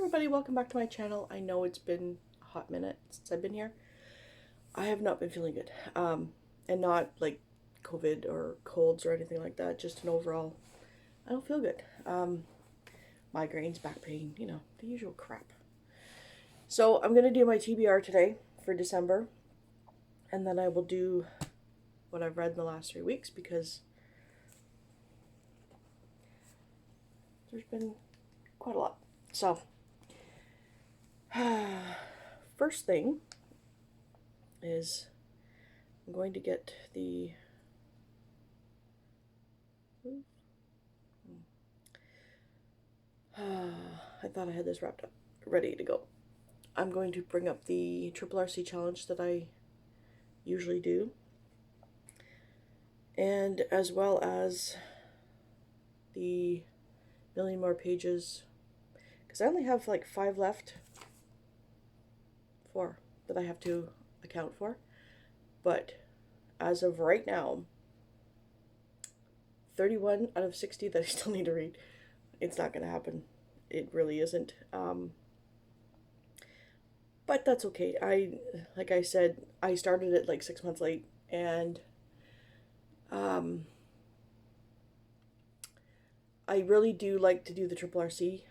everybody, welcome back to my channel. I know it's been a hot minute since I've been here. I have not been feeling good. And not like COVID or colds or anything like that, just an overall, I don't feel good. Migraines, back pain, you know, the usual crap. So I'm going to do my TBR today for December. And then I will do what I've read in the last 3 weeks because there's been quite a lot. So, first thing is I'm going to get the I thought I had this wrapped up, ready to go. I'm going to bring up the Triple RC challenge that I usually do, and as well as the million more pages, because I only have like 5 left, 4 that I have to account for, but as of right now, 31 out of 60 that I still need to read. It's not going to happen. It really isn't. But that's okay. Like I said, I started it like 6 months late, and I really do like to do the Triple RC.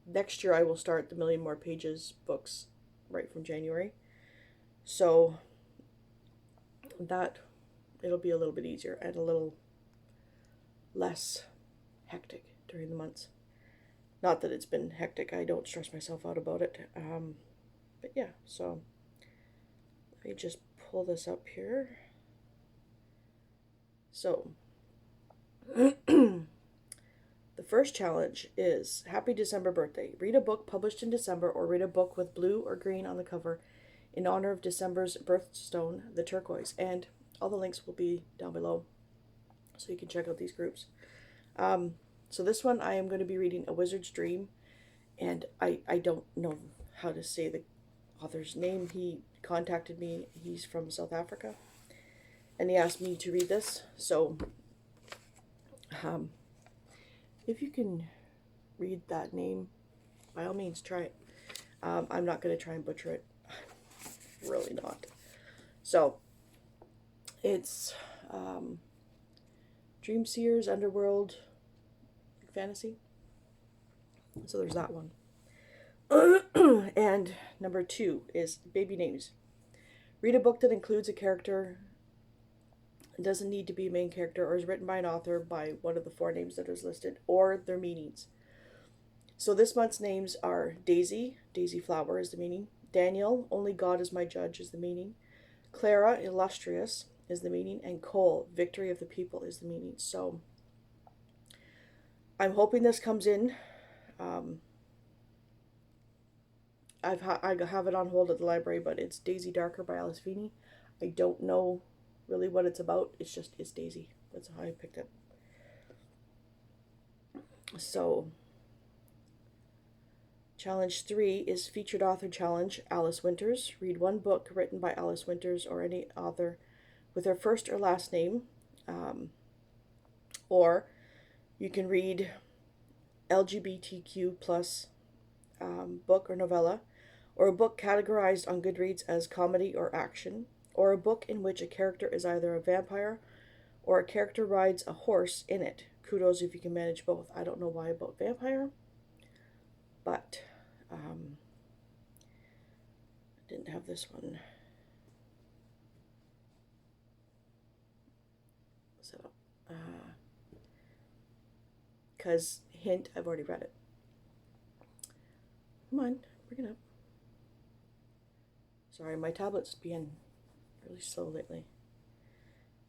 Next year I will start the Million More Pages books right from January. So that it'll be a little bit easier and a little less hectic during the months. Not that it's been hectic, I don't stress myself out about it. But yeah, so let me just pull this up here. So the first challenge is Happy December Birthday. Read a book published in December, or read a book with blue or green on the cover in honor of December's birthstone, the turquoise. And all the links will be down below, so you can check out these groups. So this one I am going to be reading A Wizard's Dream, and I don't know how to say the author's name. He contacted me. He's from South Africa, and he asked me to read this. So if you can read that name, by all means try it. I'm not going to try and butcher it. Really not. So it's Dream Seers, Underworld, fantasy. So there's that one. And number 2 is Baby Names. Read a book that includes a character. It doesn't need to be a main character, or is written by an author by one of the 4 names that is listed, or their meanings. So this month's names are Daisy, Daisy Flower is the meaning. Daniel, Only God is my judge is the meaning. Clara, Illustrious is the meaning. And Cole, Victory of the People is the meaning. So I'm hoping this comes in. I have it on hold at the library, but it's Daisy Darker by Alice Feeney. I don't know really what it's about. It's Daisy. That's how I picked it. So challenge 3 is Featured Author Challenge, Alice Winters. Read one book written by Alice Winters or any author with her first or last name. Or you can read LGBTQ plus book or novella, or a book categorized on Goodreads as comedy or action, or a book in which a character is either a vampire or a character rides a horse in it. Kudos if you can manage both. I don't know why about vampire, but I didn't have this one set up. Because, hint, I've already read it. Come on, bring it up. Sorry, my tablet's being really slow lately.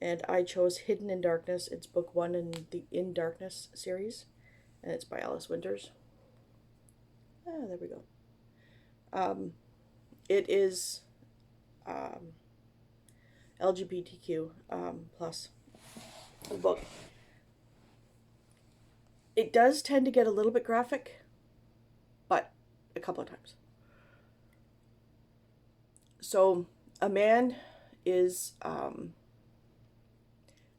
And I chose Hidden in Darkness. It's book 1 in the In Darkness series, and it's by Alice Winters. There we go. It is LGBTQ plus book. It does tend to get a little bit graphic, but a couple of times. So a man is,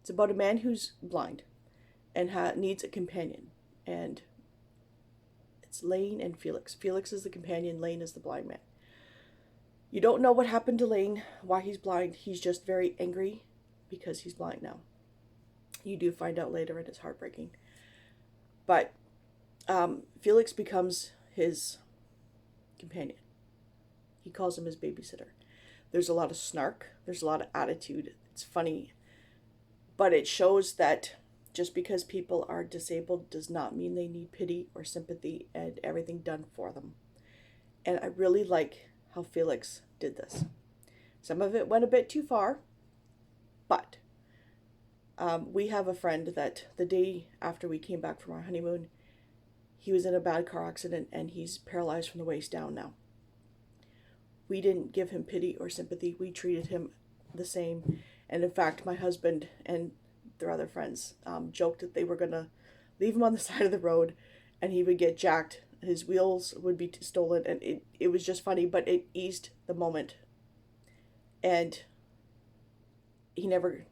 it's about a man who's blind and needs a companion. And It's Lane and Felix. Felix is the companion, Lane is the blind man. You don't know what happened to Lane, why he's blind. He's just very angry because he's blind now. You do find out later, and it's heartbreaking. But Felix becomes his companion. He calls him his babysitter. There's a lot of snark. There's a lot of attitude. It's funny. But it shows that just because people are disabled does not mean they need pity or sympathy and everything done for them. And I really like how Felix did this. Some of it went a bit too far, but we have a friend that the day after we came back from our honeymoon, he was in a bad car accident and he's paralyzed from the waist down now. We didn't give him pity or sympathy. We treated him the same. And in fact, my husband and their other friends joked that they were going to leave him on the side of the road and he would get jacked. His wheels would be stolen, and it was just funny, but it eased the moment. And he never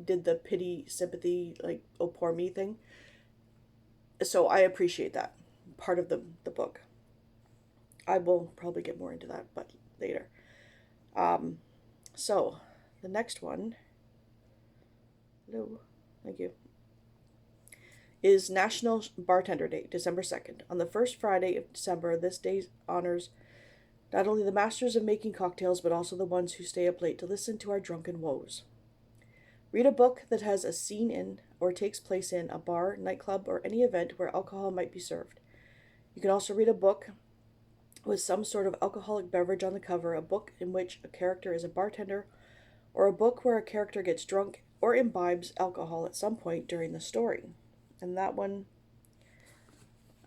did the pity, sympathy, like, oh, poor me thing. So I appreciate that part of the book. I will probably get more into that, but later. So the next one, hello, thank you, is National Bartender Day, December 2nd. On the first Friday of December, this day honors not only the masters of making cocktails, but also the ones who stay up late to listen to our drunken woes. Read a book that has a scene in or takes place in a bar, nightclub, or any event where alcohol might be served. You can also read a book with some sort of alcoholic beverage on the cover, a book in which a character is a bartender, or a book where a character gets drunk or imbibes alcohol at some point during the story. And that one,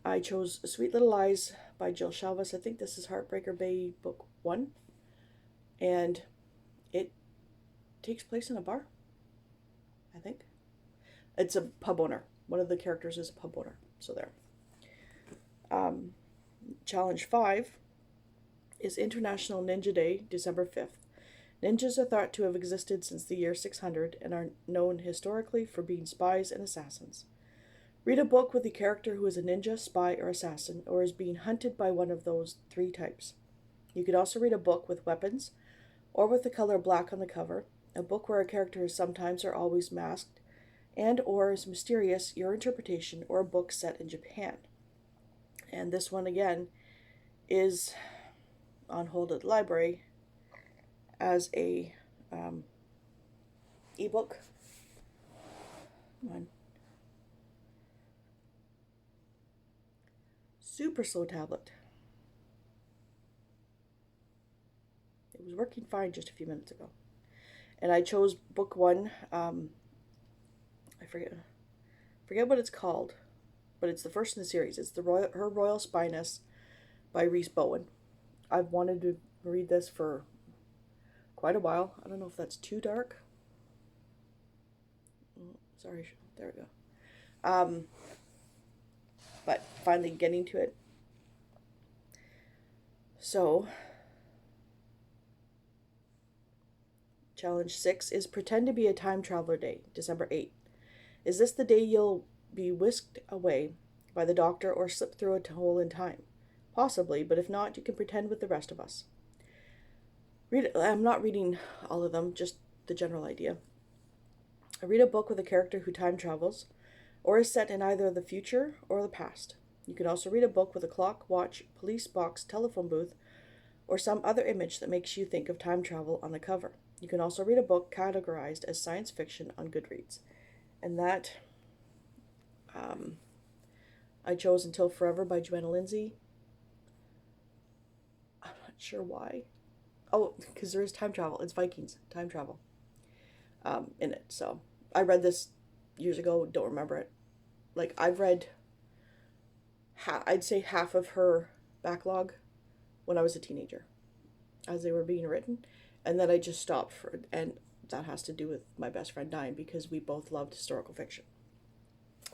I chose Sweet Little Lies by Jill Shalvis. I think this is Heartbreaker Bay book 1. And it takes place in a bar, I think. It's a pub owner. One of the characters is a pub owner. So there. Challenge 5 is International Ninja Day, December 5th. Ninjas are thought to have existed since the year 600 and are known historically for being spies and assassins. Read a book with a character who is a ninja, spy, or assassin, or is being hunted by one of those 3 types. You could also read a book with weapons, or with the color black on the cover, a book where a character is sometimes or always masked, and or is mysterious, your interpretation, or a book set in Japan. And this one, again, is on hold at the library as a ebook. Come on. Super slow tablet. It was working fine just a few minutes ago. And I chose book 1. I forget what it's called, but it's the first in the series. It's Her Royal Spyness by Rhys Bowen. I've wanted to read this for quite a while. I don't know if that's too dark. Sorry, there we go. But finally getting to it. So, challenge 6 is Pretend to be a Time Traveler Day, December 8th. Is this the day you'll be whisked away by the doctor or slip through a hole in time? Possibly, but if not, you can pretend with the rest of us. I'm not reading all of them, just the general idea. I read a book with a character who time travels, or is set in either the future or the past. You can also read a book with a clock, watch, police box, telephone booth, or some other image that makes you think of time travel on the cover. You can also read a book categorized as science fiction on Goodreads. And that I chose Until Forever by Joanna Lindsay. I'm not sure why. Oh, because there is time travel. It's Vikings, time travel in it. So I read this years ago, don't remember it. Like, I've read, I'd say half of her backlog when I was a teenager as they were being written. And then I just stopped and that has to do with my best friend dying because we both loved historical fiction.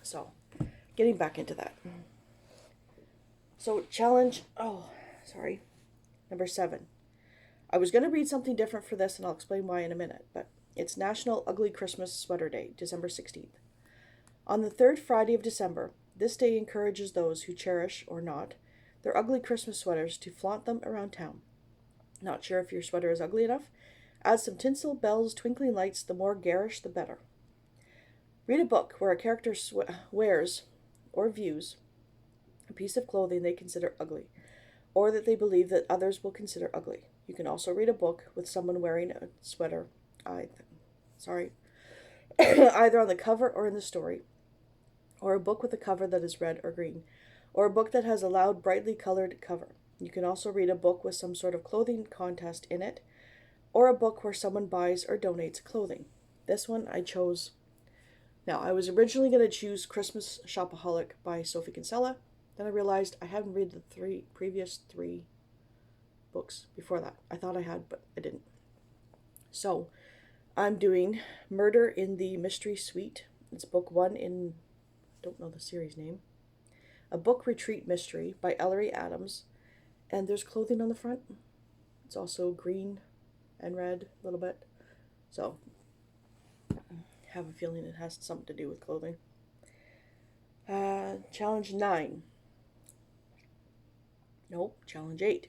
So, getting back into that. So, number 7. I was going to read something different for this, and I'll explain why in a minute, but it's National Ugly Christmas Sweater Day, December 16th. On the 3rd Friday of December, this day encourages those who cherish, or not, They're ugly Christmas sweaters to flaunt them around town. Not sure if your sweater is ugly enough? Add some tinsel, bells, twinkling lights, the more garish the better. Read a book where a character wears or views a piece of clothing they consider ugly, or that they believe that others will consider ugly. You can also read a book with someone wearing a sweater, either on the cover or in the story, or a book with a cover that is red or green, or a book that has a loud, brightly colored cover. You can also read a book with some sort of clothing contest in it, or a book where someone buys or donates clothing. This one I chose. Now, I was originally going to choose Christmas Shopaholic by Sophie Kinsella. Then I realized I hadn't read the previous three books before that. I thought I had, but I didn't. So, I'm doing Murder in the Mystery Suite. It's book 1 in, don't know the series name. A Book Retreat Mystery by Ellery Adams. And there's clothing on the front. It's also green and red a little bit. So, I have a feeling it has something to do with clothing. Challenge 9. Nope, challenge 8.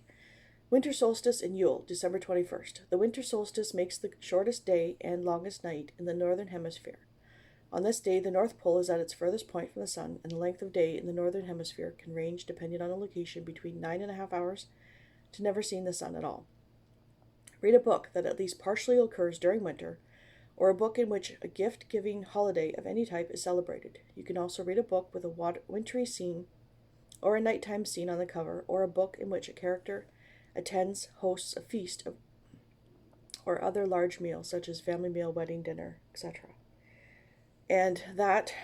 Winter solstice and Yule, December 21st. The winter solstice makes the shortest day and longest night in the northern hemisphere. On this day, the North Pole is at its furthest point from the sun, and the length of day in the northern hemisphere can range, depending on the location, between 9.5 hours to never seeing the sun at all. Read a book that at least partially occurs during winter, or a book in which a gift-giving holiday of any type is celebrated. You can also read a book with a wintry scene or a nighttime scene on the cover, or a book in which a character attends, hosts a feast or other large meal, such as family meal, wedding, dinner, etc. And that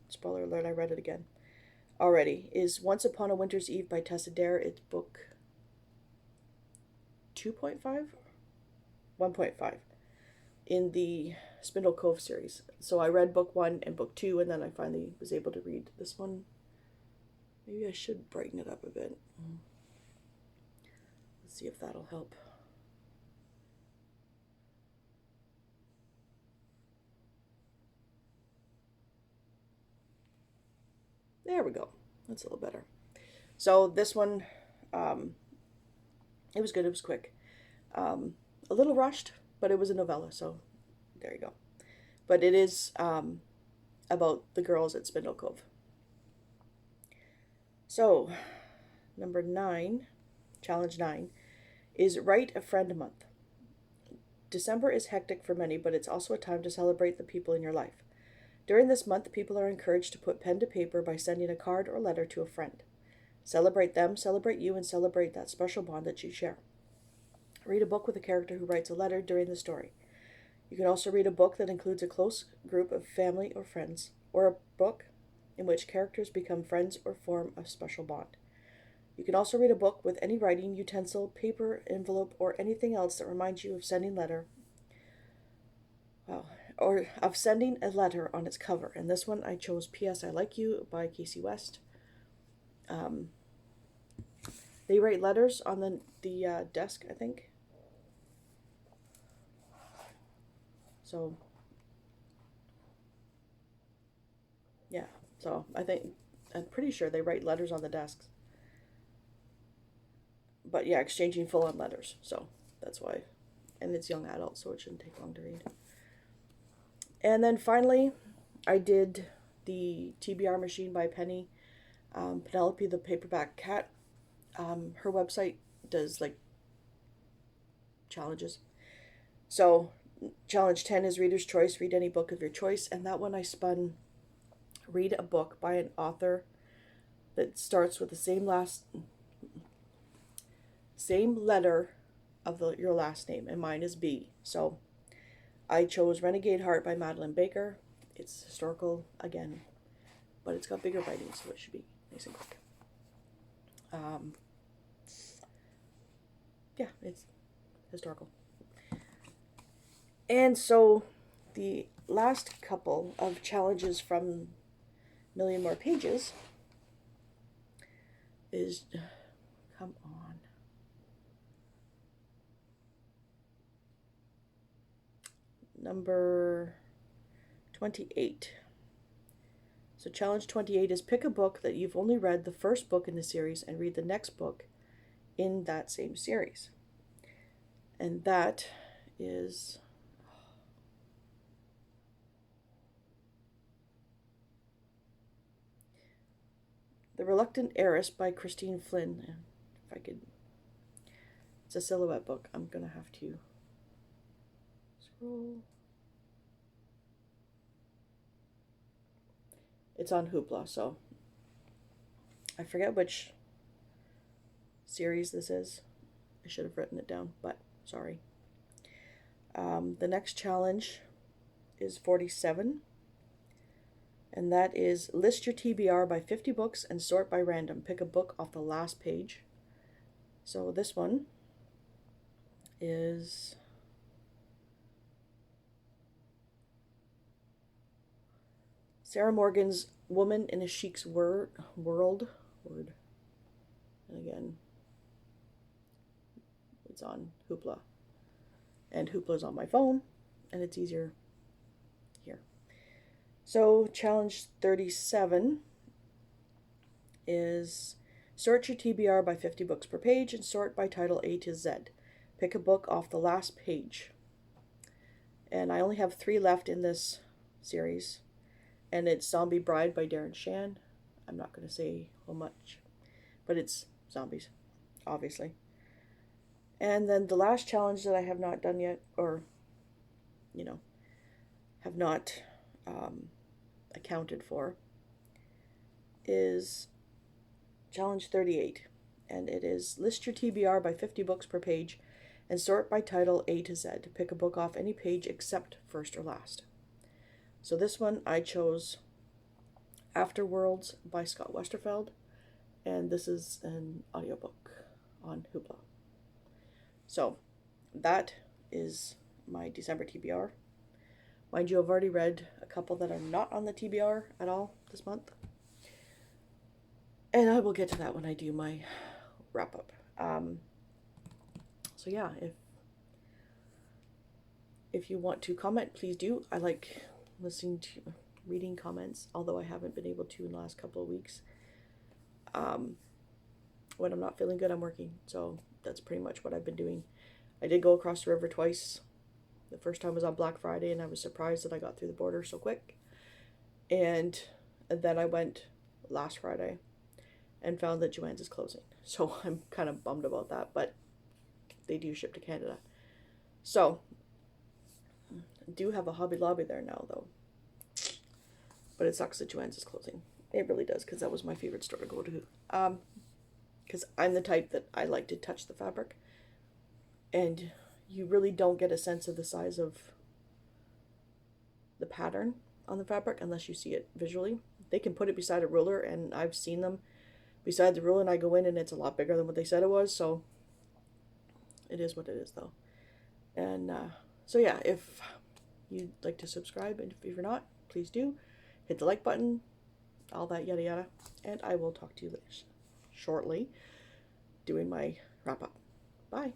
spoiler alert, I read it again already, is Once Upon a Winter's Eve by Tessa Dare. It's book 2.5? 1.5 in the Spindle Cove series. So I read book 1 and book 2, and then I finally was able to read this one. Maybe I should brighten it up a bit. Let's see if that'll help. There we go. That's a little better. So this one, it was good. It was quick. A little rushed, but it was a novella, so there you go. But it is about the girls at Spindle Cove. So, number 9, challenge 9, is Write a Friend Month. December is hectic for many, but it's also a time to celebrate the people in your life. During this month, people are encouraged to put pen to paper by sending a card or letter to a friend. Celebrate them, celebrate you, and celebrate that special bond that you share. Read a book with a character who writes a letter during the story. You can also read a book that includes a close group of family or friends, or a book in which characters become friends or form a special bond. You can also read a book with any writing utensil, paper, envelope, or anything else that reminds you of sending or of sending a letter on its cover. And this one I chose P.S. I Like You by Casey West. They write letters on the desk, I think. So, yeah. So I'm pretty sure they write letters on the desks. But yeah, exchanging full-on letters. So that's why. And it's young adult, so it shouldn't take long to read. And then finally, I did the TBR Machine by Penny. Penelope the Paperback Cat. Her website does like challenges. So challenge 10 is Reader's Choice. Read any book of your choice. And that one I spun, read a book by an author that starts with the same letter of your last name, and mine is B. So I chose Renegade Heart by Madeline Baker. It's historical again, but it's got bigger writing, so it should be nice and quick. Yeah, it's historical. And so the last couple of challenges from Million More Pages is, come on, number 28. So challenge 28 is pick a book that you've only read the first book in the series and read the next book in that same series. And that is The Reluctant Heiress by Christine Flynn. If I could... It's a silhouette book. I'm going to have to scroll. It's on Hoopla, so I forget which series this is. I should have written it down, but sorry. The next challenge is 47, and that is list your TBR by 50 books and sort by random. Pick a book off the last page. So this one is Sarah Morgan's Woman in a Chic's World. And again, it's on Hoopla. And Hoopla's on my phone, and it's easier here. So challenge 37 is sort your TBR by 50 books per page and sort by title A to Z. Pick a book off the last page. And I only have 3 left in this series. And it's Zombie Bride by Darren Shan. I'm not going to say how much, but it's zombies, obviously. And then the last challenge that I have not done yet, or, have not accounted for, is challenge 38. And it is list your TBR by 50 books per page and sort by title A to Z. Pick a book off any page except first or last. So this one I chose Afterworlds by Scott Westerfeld, and this is an audiobook on Hoopla. So that is my December TBR. Mind you, I've already read a couple that are not on the TBR at all this month. And I will get to that when I do my wrap up. So yeah, if you want to comment, please do. I like reading comments, although I haven't been able to in the last couple of weeks. When I'm not feeling good, I'm working. So that's pretty much what I've been doing. I did go across the river twice. The first time was on Black Friday, and I was surprised that I got through the border so quick. And then I went last Friday and found that Joann's is closing. So I'm kind of bummed about that, but they do ship to Canada. So I do have a Hobby Lobby there now, though. But it sucks that Joann's is closing. It really does, because that was my favorite store to go to. Because I'm the type that I like to touch the fabric. And you really don't get a sense of the size of the pattern on the fabric unless you see it visually. They can put it beside a ruler, and I've seen them beside the ruler, and I go in and it's a lot bigger than what they said it was. So it is what it is, though. And so yeah, if you'd like to subscribe, and if you're not, please do. Hit the like button, all that yada yada, and I will talk to you later shortly doing my wrap up. Bye.